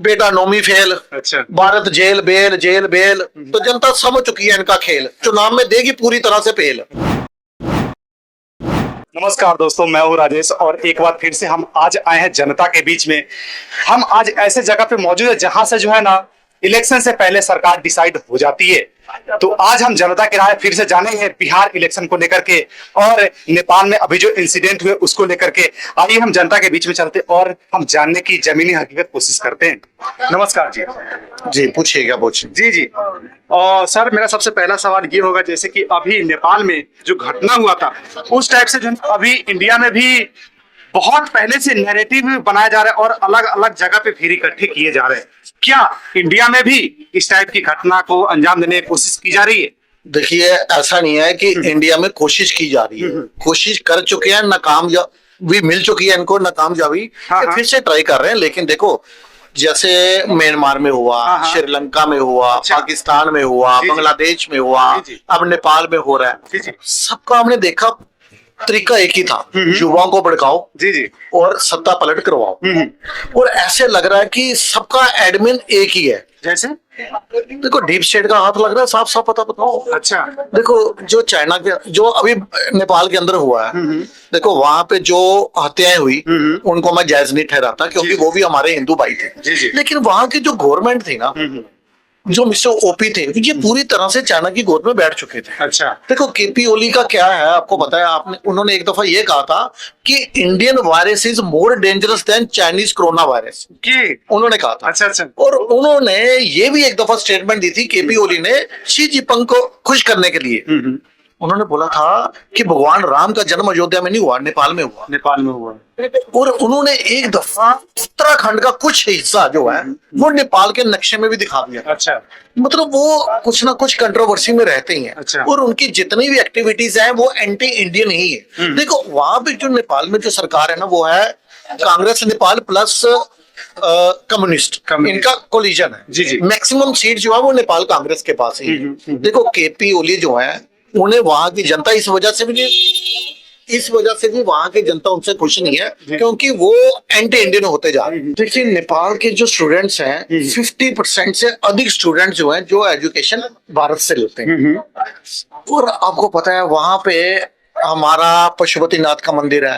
बेटा नौवीं फेल। अच्छा। Bharat jail bail jail bail. तो जनता समझ चुकी है इनका खेल, चुनाव में देगी पूरी तरह से फेल। नमस्कार दोस्तों, मैं हूं राजेश और एक बार फिर से हम आज आए हैं जनता के बीच में। हम आज ऐसे जगह पे मौजूद है जहां से जो है ना इलेक्शन से पहले सरकार डिसाइड हो जाती है। तो आज हम जनता की राय फिर से जानेंगे बिहार इलेक्शन को लेकर के और नेपाल में अभी जो इंसिडेंट हुए उसको लेकर के। आइए हम जनता के बीच में चलते और हम जानने की जमीनी हकीकत कोशिश करते हैं। नमस्कार जी। जी पूछिए, क्या पूछिए। जी जी। और सर मेरा सबसे पहला सवाल ये होगा, जैसे कि अभी नेपाल में जो घटना हुआ था उस टाइप से जो अभी इंडिया में भी बहुत पहले से नैरेटिव बनाया जा रहा है और अलग अलग जगह पे फिर इकट्ठे किए जा रहे हैं। क्या इंडिया में भी इस टाइप की घटना को अंजाम देने की कोशिश की जा रही है? देखिए, ऐसा नहीं है कि इंडिया में कोशिश की जा रही है, कोशिश कर चुके हैं, नाकामयाबी मिल चुकी है इनको, नाकामयाबी फिर से ट्राई कर रहे हैं। लेकिन देखो, जैसे म्यांमार में हुआ, श्रीलंका में हुआ, पाकिस्तान में हुआ, बांग्लादेश में हुआ, अब नेपाल में हो रहा है। सबका हमने देखा तरीका एक ही था, युवाओं को भड़काओ जी जी और सत्ता पलट करवाओ। और ऐसे लग रहा है कि सबका एडमिन एक ही है। जैसे देखो, डीप स्टेट का हाथ लग रहा है, साफ साफ पता बताओ। अच्छा। देखो, जो चाइना के, जो अभी नेपाल के अंदर हुआ है, देखो वहां पे जो हत्याएं हुई उनको मैं जायज नहीं ठहराता, क्योंकि वो भी हमारे हिंदू भाई थे। लेकिन वहां की जो गवर्नमेंट थी ना, जो मिस्टर ओपी थे, ये पूरी तरह से चाइना की गोद में बैठ चुके थे। अच्छा। देखो, केपी ओली का क्या है आपको पता है, आपने उन्होंने एक दफा ये कहा था कि Indian virus is more dangerous than Chinese corona virus, उन्होंने कहा था। अच्छा अच्छा। और उन्होंने ये भी एक दफा स्टेटमेंट दी थी, केपी ओली ने, शी जिनपिंग को खुश करने के लिए। उन्होंने बोला था कि भगवान राम का जन्म अयोध्या में नहीं हुआ, नेपाल में हुआ। नेपाल में हुआ। और उन्होंने एक दफा उत्तराखंड का कुछ हिस्सा जो है वो नेपाल के नक्शे में भी दिखा दिया। अच्छा। मतलब वो कुछ ना कुछ कंट्रोवर्सी में रहते ही हैं। अच्छा। और उनकी जितनी भी एक्टिविटीज हैं वो एंटी इंडियन ही है। देखो, वहां पे जो नेपाल में जो सरकार है ना, वो है कांग्रेस नेपाल प्लस कम्युनिस्ट, इनका कोलिजन है। जी जी। मैक्सिमम सीट जो है वो नेपाल कांग्रेस के पास ही है। देखो, केपी ओली जो है, उन्हें वहां की जनता इस वजह से भी वहां की जनता उनसे खुश नहीं है, क्योंकि वो एंटी इंडियन होते जा रहे हैं। देखिए, नेपाल के जो स्टूडेंट्स हैं, 50% से अधिक स्टूडेंट जो हैं, जो एजुकेशन भारत से लेते हैं। और आपको पता है, वहां पे हमारा पशुपतिनाथ का मंदिर है,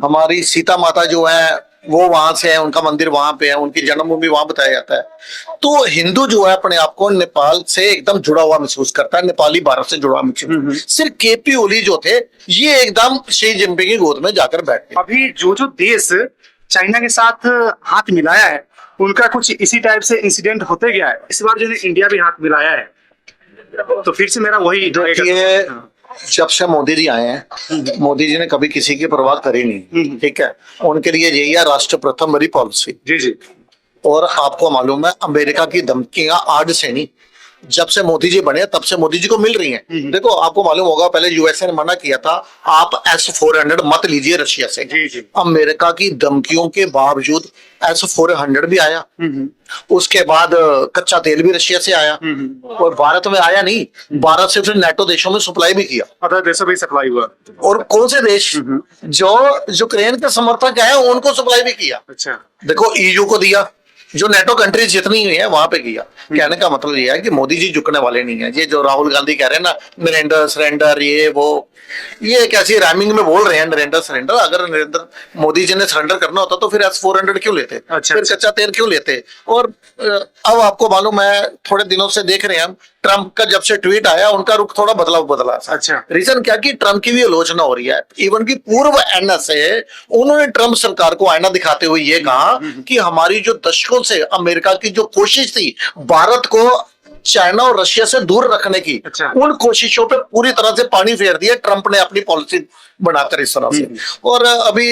हमारी सीता माता जो है वो वहां से है, उनका मंदिर वहां पे है, उनकी जन्मभूमि वहां बताया जाता है। तो हिंदू जो है अपने आप को नेपाल से एकदम जुड़ा हुआ महसूस करता है, नेपाली भारत से जुड़ा हुआ महसूस। सिर्फ केपी ओली जो थे, ये एकदम शी जिनपिंग की गोद में जाकर बैठ गए। अभी जो देश चाइना के साथ हाथ मिलाया है, उनका कुछ इसी टाइप से इंसिडेंट होते गया है। इस बार जो इंडिया भी हाथ मिलाया है, तो फिर से मेरा वही जब से मोदी जी आए हैं, मोदी जी ने कभी किसी की परवाह करी नहीं। ठीक है, उनके लिए यही है राष्ट्र प्रथम मेरी पॉलिसी। जी जी। और आपको मालूम है, अमेरिका की धमकियां आज से नहीं, जब से मोदी जी बने तब से मोदी जी को मिल रही हैं। देखो, आपको मालूम होगा, पहले यूएसए ने मना किया था, आप S-400 मत लीजिए रशिया से। जी जी। अमेरिका की धमकियों के बावजूद S-400 भी आया। उसके बाद कच्चा तेल भी रशिया से आया। और भारत में आया नहीं, भारत से फिर नेटो देशों में सप्लाई भी किया, अदर देशों में सप्लाई हुआ। और कौन से देश जो यूक्रेन के समर्थक है उनको सप्लाई भी किया। अच्छा। देखो, EU को दिया, जो नेटो कंट्रीज जितनी हुई है वहां पे किया। कहने का मतलब ये है कि मोदी जी झुकने वाले नहीं है। ये जो राहुल गांधी कह रहे हैं ना, नरेंद्र सरेंडर, ये वो, ये कैसी राइमिंग में बोल रहे हैं, नरेंद्र सरेंडर। अगर नरेंद्र मोदी जी ने सरेंडर करना होता तो फिर S-400 क्यों लेते? अच्छा। फिर कच्चा तेल क्यों लेते? और अब आपको मालूम है, थोड़े दिनों से देख रहे हैं हम, ट्रंप का जब से ट्वीट आया, उनका रुख थोड़ा बदला। अच्छा। रीजन क्या कि ट्रंप की भी आलोचना हो रही है। इवन की पूर्व NSA, उन्होंने ट्रंप सरकार को आईना दिखाते हुए ये कहा कि हमारी जो दशकों से अमेरिका की जो कोशिश थी भारत को चाइना और रशिया से दूर रखने की, अच्छा। उन कोशिशों पे पूरी तरह से पानी फेर दिया ट्रंप ने अपनी पॉलिसी बनाकर इस तरह से। और अभी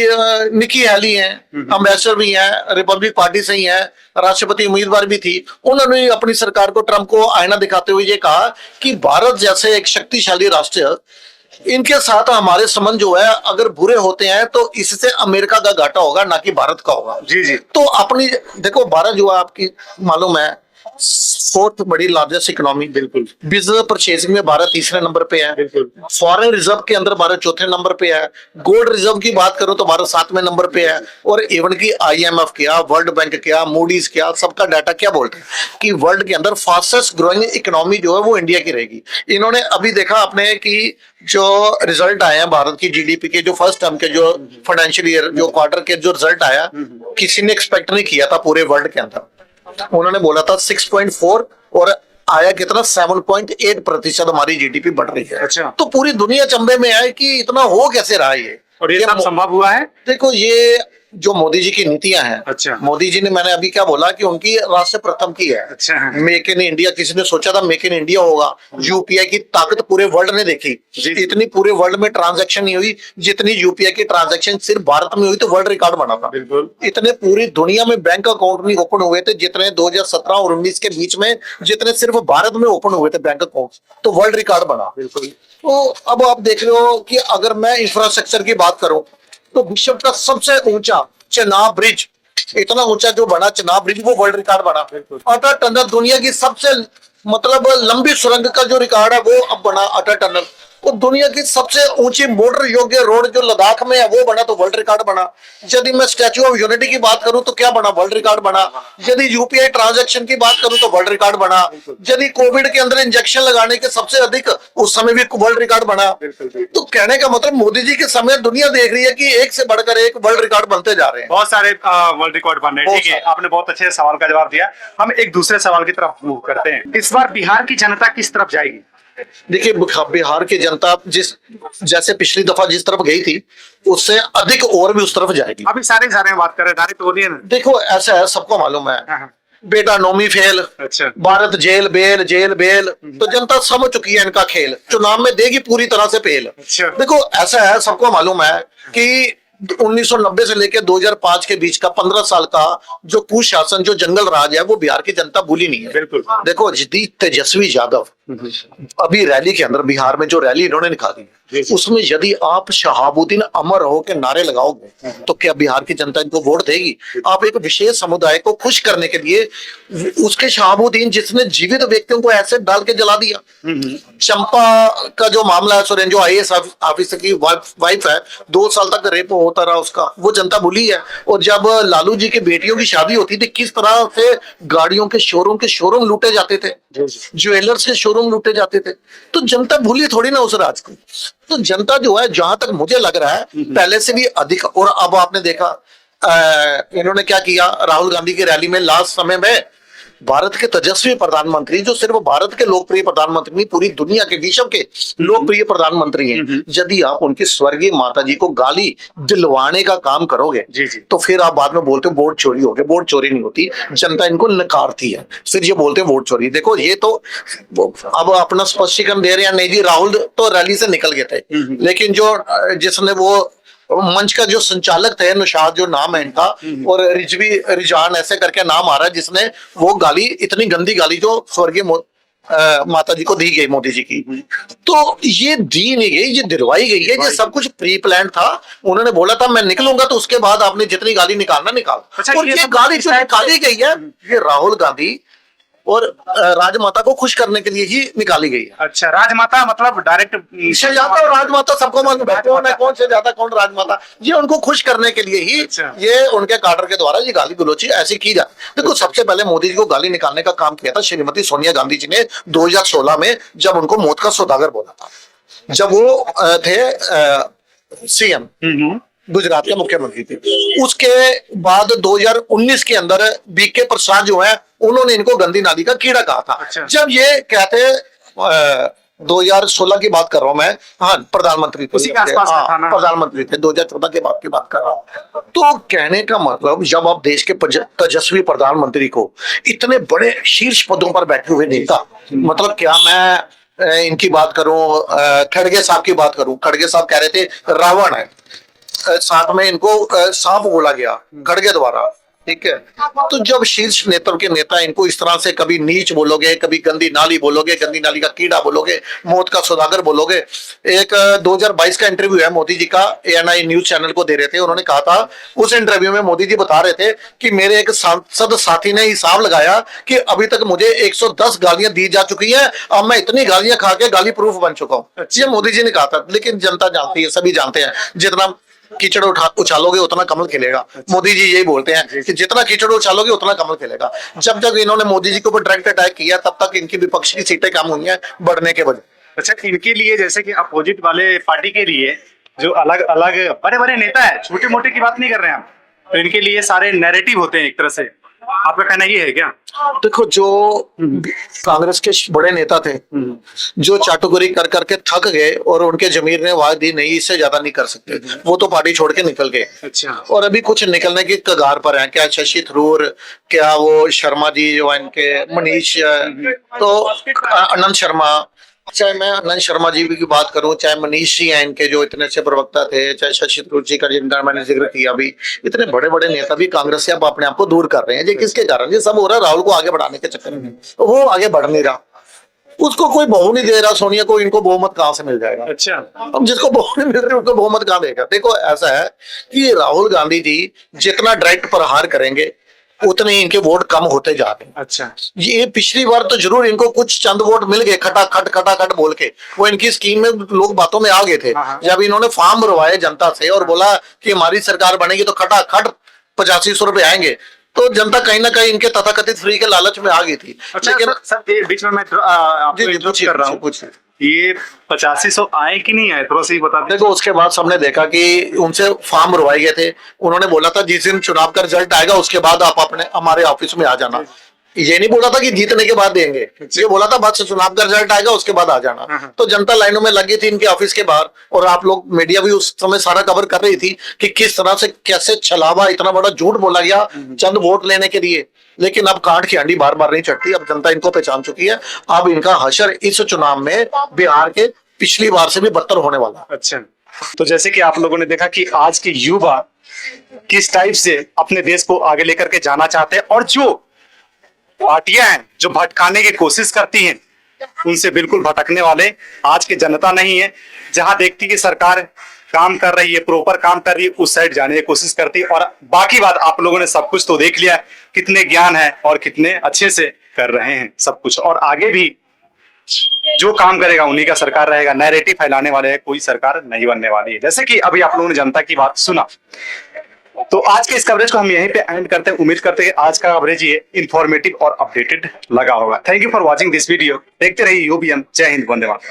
निकी हैली हैं, एम्बेसडर भी हैं, रिपब्लिक पार्टी से ही हैं, राष्ट्रपति उम्मीदवार भी थी। उन्होंने अपनी सरकार को, ट्रंप को आईना दिखाते हुए ये कहा कि भारत जैसे एक शक्तिशाली राष्ट्र, इनके साथ हमारे संबंध जो है अगर बुरे होते हैं तो इससे अमेरिका का घाटा होगा, ना कि भारत का होगा। जी जी। तो अपनी देखो, भारत जो है आपकी मालूम है फोर्थ बड़ी लार्जेस्ट इकोनॉमी, बिल्कुल बिजनेस परचेजिंग में भारत तीसरे नंबर पे है, बिल्कुल फॉरेन रिजर्व के अंदर भारत चौथे नंबर पे है, गोल्ड रिजर्व की बात करो तो भारत 7वें नंबर पे है, और इवन की आईएमएफ क्या, वर्ल्ड बैंक क्या, मूडीज क्या, सबका डाटा क्या बोलते हैं कि वर्ल्ड के अंदर फास्टेस्ट ग्रोइंग इकोनॉमी जो है वो इंडिया की रहेगी। इन्होंने अभी देखा आपने कि जो रिजल्ट आए हैं भारत की जीडीपी के, जो फर्स्ट टर्म के, जो फाइनेंशियल ईयर, जो क्वार्टर के जो रिजल्ट आया, किसी ने एक्सपेक्ट नहीं किया था पूरे वर्ल्ड के अंदर। उन्होंने बोला था 6.4 और आया कितना 7.8% हमारी जीडीपी बढ़ रही है। अच्छा। तो पूरी दुनिया चंबे में है कि इतना हो कैसे रहा है ये। और ये सब संभव हुआ है। देखो ये जो मोदी जी की नीतियां हैं, अच्छा। मोदी जी ने, मैंने अभी क्या बोला कि उनकी राष्ट्र प्रथम की है। अच्छा। मेक इन इंडिया, किसी ने सोचा था मेक इन इंडिया होगा। यूपीआई की ताकत पूरे वर्ल्ड ने देखी, इतनी पूरे वर्ल्ड में ट्रांजैक्शन नहीं हुई जितनी यूपीआई की ट्रांजैक्शन सिर्फ भारत में हुई तो वर्ल्ड रिकॉर्ड बना था। बिल्कुल। इतने पूरी दुनिया में बैंक अकाउंट नहीं ओपन हुए थे जितने 2017 और 19 के बीच में, जितने सिर्फ भारत में ओपन हुए थे बैंक अकाउंट, तो वर्ल्ड रिकॉर्ड बना। बिल्कुल। तो अब आप देख रहे हो कि अगर मैं इंफ्रास्ट्रक्चर की बात करूं तो विश्व का सबसे ऊंचा चेनाब ब्रिज, इतना ऊंचा जो बना चेनाब ब्रिज, वो वर्ल्ड रिकॉर्ड बना। अटल टनल दुनिया की सबसे मतलब लंबी सुरंग का जो रिकॉर्ड है वो अब बना अटल टनल। तो दुनिया की सबसे ऊंची मोटर योग्य रोड जो लद्दाख में है वो बना, तो वर्ल्ड रिकॉर्ड बना। यदि मैं स्टैच्यू ऑफ यूनिटी की बात करूं तो क्या बना, वर्ल्ड रिकॉर्ड बना। यदि यूपीआई ट्रांजैक्शन की बात करूं तो वर्ल्ड रिकॉर्ड बना। यदि कोविड के अंदर इंजेक्शन लगाने के सबसे अधिक उस समय भी वर्ल्ड रिकॉर्ड बना। तो कहने का मतलब मोदी जी के समय दुनिया देख रही है कि एक से बढ़कर एक वर्ल्ड रिकॉर्ड बनते जा रहे हैं, बहुत सारे वर्ल्ड रिकॉर्ड बन रहे हैं। ठीक है, आपने बहुत अच्छे सवाल का जवाब दिया। हम एक दूसरे सवाल की तरफ मूव करते हैं। इस बार बिहार की जनता किस तरफ जाएगी? देखिए बिहार की जनता जैसे पिछली दफा जिस तरफ गई थी उससे अधिक और भी उस तरफ जाएगी। अभी सारे में बात कर रहे हैं, डायरेक्ट बोलिए ना। देखो ऐसा है, सबको मालूम है, बेटा नौवीं फेल, अच्छा। Bharat jail bail jail bail, तो जनता समझ चुकी है इनका खेल, चुनाव में देगी पूरी तरह से फेल। अच्छा। देखो ऐसा है, सबको मालूम है कि 1990 से लेकर 2005 के बीच का 15 साल का जो कुशासन, जो जंगल राज है, वो बिहार की जनता भूली नहीं है। बिल्कुल। देखो तेजस्वी यादव अभी रैली के अंदर, बिहार में जो रैली इन्होंने निकाली उसमें यदि आप शहाबुद्दीन अमर रहो के नारे लगाओगे तो क्या बिहार की जनता इनको वोट देगी? आप एक विशेष समुदाय को खुश करने के लिए उसके शहाबुद्दीन जिसने जीवित व्यक्तियों को ऐसे डाल के जला दिया। चंपा का जो मामला है, सुरेन जो आईएएस ऑफिसर की वाइफ है, 2 साल तक रेप होता रहा उसका, वो जनता भूली है। और जब लालू जी की बेटियों की शादी होती थी किस तरह से गाड़ियों के शोरूम लूटे जाते थे, ज्वेलर्स के शोरूम लूटे जाते थे, तो जनता भूली थोड़ी ना उस राज को। तो जनता जो है, जहां तक मुझे लग रहा है पहले से भी अधिक, और अब आपने देखा इन्होंने क्या किया राहुल गांधी की रैली में लास्ट समय में, भारत के तेजस्वी प्रधानमंत्री जो सिर्फ भारत के लोकप्रिय प्रधानमंत्री नहीं पूरी दुनिया के विश्व के लोकप्रिय प्रधानमंत्री हैं, यदि आप उनकी स्वर्गीय माता जी को गाली दिलवाने का काम करोगे जी जी, तो फिर आप बाद में बोलते हो वोट चोरी हो गया। वोट चोरी नहीं होती, जनता इनको नकारती है, फिर ये बोलते हैं वोट चोरी। देखो ये तो अब अपना स्पष्टीकरण दे रहे हैं, नहीं जी राहुल तो रैली से निकल गए थे, लेकिन जो जिसने वो मंच का जो संचालक थे, निशाद जो नाम है इनका, और रिजवी रिजान ऐसे करके नाम आ रहा है, जिसने वो गाली, इतनी गंदी गाली जो स्वर्गीय माता जी को दी गई मोदी जी की, तो ये दी नहीं गई, ये दिलवाई गई है। ये सब कुछ प्री प्लान था। उन्होंने बोला था मैं निकलूंगा तो उसके बाद आपने जितनी गाली निकालना निकाल। अच्छा, और ये गाली जो निकाली गई है ये राहुल गांधी और राजमाता को खुश करने के लिए ही निकाली गई है। अच्छा, राजमाता मतलब डायरेक्ट शहजादा और राजमाता सबको मालूम है कौन है, कौन शहजादा कौन राजमाता, ये उनको खुश करने के लिए ही ये उनके काडर के द्वारा ये गाली गलोची ऐसी की जाती। देखो सबसे पहले मोदी जी को गाली निकालने का काम किया था श्रीमती सोनिया गांधी जी ने 2016 में, जब उनको मौत का सौदागर बोला था, जब वो थे सीएम, गुजरात के मुख्यमंत्री थे। उसके बाद 2019 के अंदर बीके प्रसाद जो है उन्होंने इनको गंदी नाली का कीड़ा कहा था। अच्छा। जब ये कहते 2016 की बात कर रहा हूं मैं, हाँ प्रधानमंत्री थे, उसी के आसपास था ना? प्रधानमंत्री थे, 2014 के बाद की बात कर रहा हूं। तो कहने का मतलब जब आप देश के तेजस्वी प्रधानमंत्री को इतने बड़े शीर्ष पदों पर बैठे हुए नेता, मतलब क्या मैं इनकी बात करूं, खड़गे साहब की बात करूं, खड़गे साहब कह रहे थे रावण है, साथ में इनको सांप बोला गया खड़गे द्वारा, ठीक है। तो जब शीर्ष नेतृत्व के नेता इनको इस तरह से कभी नीच बोलोगे, कभी गंदी नाली बोलोगे, गंदी नाली का कीड़ा बोलोगे, मौत का सौदागर बोलोगे। एक 2022 का इंटरव्यू है मोदी जी का, ANI न्यूज चैनल को दे रहे थे, उन्होंने कहा था उस इंटरव्यू में मोदी जी बता रहे थे कि मेरे एक सांसद साथी ने हिसाब लगाया कि अभी तक मुझे 110 गालियां दी जा चुकी है, अब मैं इतनी गालियां खा के गाली प्रूफ बन चुका हूं। ये मोदी जी ने कहा था। लेकिन जनता जानती है, सभी जानते हैं, जितना कीचड़ उछालोगे उतना कमल खिलेगा। मोदी जी यही बोलते हैं कि जितना कीचड़ उछालोगे उतना कमल खिलेगा। जब जब इन्होंने मोदी जी के ऊपर डायरेक्ट अटैक किया, तब तक इनकी विपक्ष की सीटें कम हुई हैं बढ़ने के वजह। अच्छा, इनके लिए जैसे कि अपोजिट वाले पार्टी के लिए जो अलग अलग बड़े बड़े नेता है, छोटे मोटे की बात नहीं कर रहे हैं हम, तो इनके लिए सारे नैरेटिव होते हैं एक तरह से। आपका कहना ये है क्या? देखो, जो कांग्रेस के बड़े नेता थे, जो चाटुकरी कर करके थक गए और उनके जमीर ने आवाज दी नहीं इससे ज्यादा नहीं कर सकते, वो तो पार्टी छोड़ के निकल गए। अच्छा। और अभी कुछ निकलने की कगार पर हैं। क्या शशि थरूर, क्या वो शर्मा जी जो है इनके, मनीष, तो आनंद शर्मा, चाहे मैं आनंद शर्मा जी की बात करूं, चाहे मनीष जी हैं इनके जो इतने अच्छे प्रवक्ता थे, चाहे शशि थरूर जी का जिनका मैंने जिक्र किया, भी इतने बड़े बड़े नेता भी कांग्रेस से अब अपने आप को दूर कर रहे हैं। ये किसके कारण? ये सब हो रहा है राहुल को आगे बढ़ाने के चक्कर में। वो आगे बढ़ नहीं रहा, उसको कोई बहु नहीं दे रहा। सोनिया को इनको बहुमत कहां से मिल जाएगा? अच्छा। अब जिसको बहु नहीं मिल रही उसको बहुमत कहां देगा? देखो, ऐसा है कि राहुल गांधी जी जितना डायरेक्ट प्रहार करेंगे उतने ही इनके वोट कम होते जा रहे हैं। अच्छा। ये पिछली बार तो जरूर इनको कुछ चंद वोट मिल गए खटाखट बोल के, वो इनकी स्कीम में लोग बातों में आ गए थे। जब इन्होंने फॉर्म भरवाए जनता से और बोला कि हमारी सरकार बनेगी तो खटाखट 8500 रुपए आएंगे, तो जनता कहीं ना कहीं इनके तथाकथित फ्री के लालच में आ गई थी। अच्छा, लेकिन सर बीच में मैं आपको इंटरप्ट कर रहा हूँ, कुछ ये 8500 आए कि नहीं आए, थोड़ा सा बता दें। देखो, उसके बाद सबने देखा कि उनसे फॉर्म भरवाए गए थे। उन्होंने बोला था जिस दिन चुनाव का रिजल्ट आएगा उसके बाद आप अपने हमारे ऑफिस में आ जाना। ये नहीं बोला था कि जीतने के बाद देंगे, ये बोला था बस चुनाव का रिजल्ट आएगा उसके बाद आ जाना। तो जनता लाइनों में लगी थी इनके ऑफिस के बाहर, और आप लोग मीडिया भी उस समय सारा कवर कर रही थी कि किस तरह से कैसे छलावा, इतना बड़ा झूठ बोला गया चंद वोट लेने के लिए। लेकिन अब कांट की हांडी बार बार नहीं चढ़ती, अब जनता इनको पहचान चुकी है। अब इनका हशर इस चुनाव में बिहार के पिछली बार से भी बदतर होने वाला। अच्छा, तो जैसे कि आप लोगों ने देखा कि आज के युवा किस टाइप से अपने देश को आगे लेकर के जाना चाहते हैं, और जो पार्टियां हैं जो भटकाने की कोशिश करती हैं उनसे बिल्कुल भटकने वाले आज की जनता नहीं है। जहां देखती कि सरकार काम कर रही है, प्रॉपर काम कर रही है, उस साइड जाने की कोशिश करती है। और बाकी बात आप लोगों ने सब कुछ तो देख लिया, कितने ज्ञान है और कितने अच्छे से कर रहे हैं सब कुछ। और आगे भी जो काम करेगा उन्हीं का सरकार रहेगा। नैरेटिव फैलाने वाले कोई सरकार नहीं बनने वाली है। जैसे कि अभी आप लोगों ने जनता की बात सुना, तो आज के इस कवरेज को हम यहीं पे एंड करते हैं। उम्मीद करते हैं आज का कवरेज ये इंफॉर्मेटिव और अपडेटेड लगा होगा। Thank you for watching this video. देखते रहिए UBM। जय हिंद, वंदे मातरम।